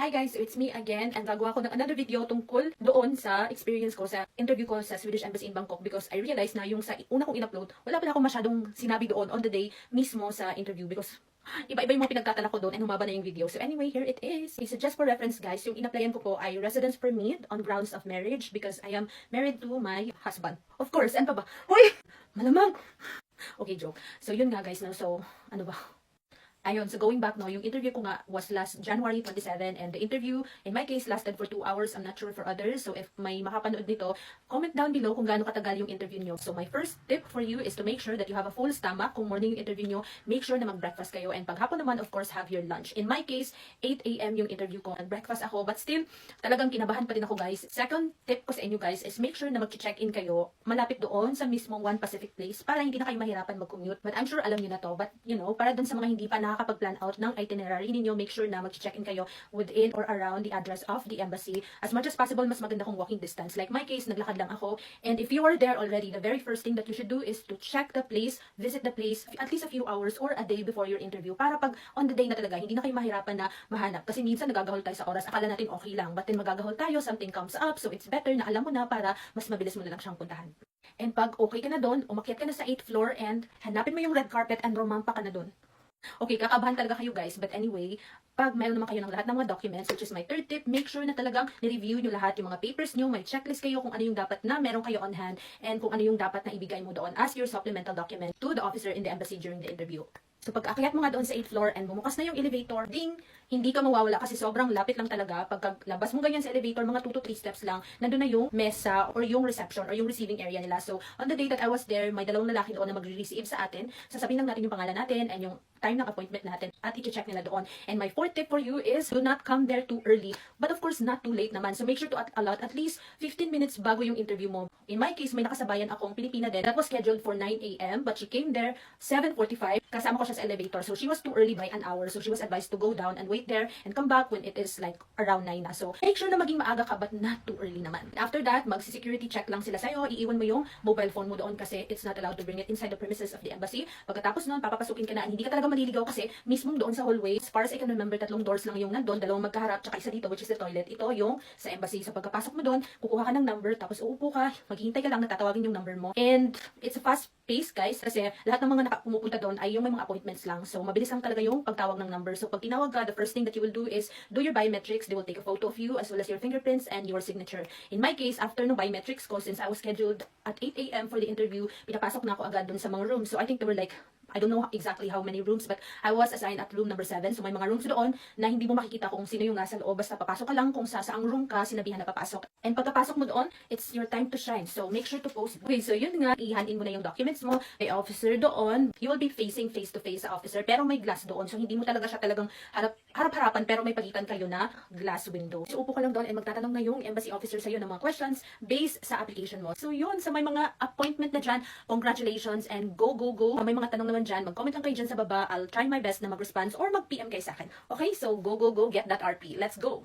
Hi guys, so it's me again and gagawa ko ng another video tungkol doon sa experience ko sa interview ko sa Swedish Embassy in Bangkok because I realized na yung sa una kong in-upload, wala pala akong masyadong sinabi doon on the day mismo sa interview because iba-iba yung mga pinagtatala ko doon and humaba na yung video. So anyway, here it is. Okay, so just for reference guys, yung in-applyan ko po ay residence permit on grounds of marriage because I am married to my husband. Of course, ano pa ba? Hoy! Malamang! Okay, joke. So yun nga guys, no? So ano ba? Ayun, so going back no, yung interview ko nga was last January 27 and the interview in my case lasted for 2 hours. I'm not sure for others. So if may makapanood nito, comment down below kung gaano katagal yung interview nyo. So my first tip for you is to make sure that you have a full stomach. Kung morning yung interview nyo, make sure na mag-breakfast kayo and pag hapon naman of course have your lunch. In my case, 8 AM yung interview ko. Nag-breakfast ako but still talagang kinabahan pa din ako guys. Second tip ko sa inyo guys is make sure na mag-check-in kayo malapit doon sa mismong One Pacific Place para hindi na kayo mahirapan mag-commute. But I'm sure alam niyo na to. But you know, para dun sa mga hindi pa nakakapag-plan out ng itinerary ninyo, make sure na mag-check-in kayo within or around the address of the embassy. As much as possible, mas maganda kung walking distance. Like my case, naglakad lang ako. And if you are there already, the very first thing that you should do is to check the place, visit the place at least a few hours or a day before your interview. Para pag on the day na talaga, hindi na kayo mahirapan na mahanap. Kasi minsan nagagahol tayo sa oras, akala natin okay lang. But then magagahol tayo, something comes up. So it's better na alam mo na para mas mabilis mo na lang siyang puntahan. And pag okay ka na doon, umakyat ka na sa 8th floor and hanapin mo yung red carpet and romampa ka na doon. Okay, kakabahan talaga kayo guys, but anyway, pag mayroon naman kayo ng lahat ng mga documents, which is my third tip, make sure na talagang ni-review nyo lahat yung mga papers nyo, may checklist kayo kung ano yung dapat na meron kayo on hand, and kung ano yung dapat na ibigay mo doon as your supplemental document to the officer in the embassy during the interview. So pag akyat mo nga doon sa 8th floor and bumukas na yung elevator, ding, hindi ka mawawala kasi sobrang lapit lang talaga. Pagkalabas mo ganyan sa elevator, mga 2 to 3 steps lang, nandun na yung mesa or yung reception or yung receiving area nila. So on the day that I was there, may dalawang lalaki doon na magre-receive sa atin. Sasabihin lang natin yung pangalan natin and yung time ng appointment natin at i-check nila doon. And my fourth tip for you is do not come there too early, but of course not too late naman. So make sure to allot at least 15 minutes bago yung interview mo. In my case, may nakasabayan akong Pilipina din that was scheduled for 9 AM but she came there 7:45. Kasama ko siya sa elevator. So she was too early by an hour. So she was advised to go down and wait there and come back when it is like around 9 na. So make sure na maging maaga ka but not too early naman. After that, magsi-security check lang sila sa'yo. Iiwan mo yung mobile phone mo doon kasi it's not allowed to bring it inside the premises of the embassy. Pagkatapos nun, papapasukin ka na. Hindi ka talaga maliligaw kasi mismong doon sa hallway, as far as I can remember, 3 doors lang yung nandun, 2 magkaharap, tsaka isa dito which is the toilet. Ito yung sa embassy. So pagkapasok mo doon, kukuha ka ng number, tapos uupo ka, maghihintay ka lang na tatawagin yung number mo. And it's a fast pace guys kasi lahat ng mga pumupunta doon ay yung may mga appointments lang. So mabilis lang talaga yung pagtawag ng number. So pag tinawag ka, the first thing that you will do is do your biometrics. They will take a photo of you as well as your fingerprints and your signature. In my case, after no biometrics ko, since I was scheduled at 8 AM for the interview, pinapasok na ako agad doon sa mga rooms. So I think there were like, I don't know exactly how many rooms, but I was assigned at room number 7. So may mga rooms doon na hindi mo makikita kung sino yung nasa loob. Basta papasok ka lang kung sa saang room ka, sinabihan na papasok. And pagkapasok mo doon, it's your time to shine. So make sure to post. Okay, so yun nga, i-hand in mo na yung documents mo. May officer doon. You will be facing face to face sa officer, pero may glass doon. So hindi mo talaga siya talagang harap-harapan, pero may pagitan kayo na glass window. So upo ka lang doon and magtatanong na yung embassy officer sa'yo ng mga questions based sa application mo. So yun, sa may mga appointment na dyan, congratulations and go, go, go. May mga tanong naman dyan, mag-comment lang kayo dyan sa baba. I'll try my best na mag-response or mag-PM kayo sa akin. Okay, so go, go, go, get that RP. Let's go!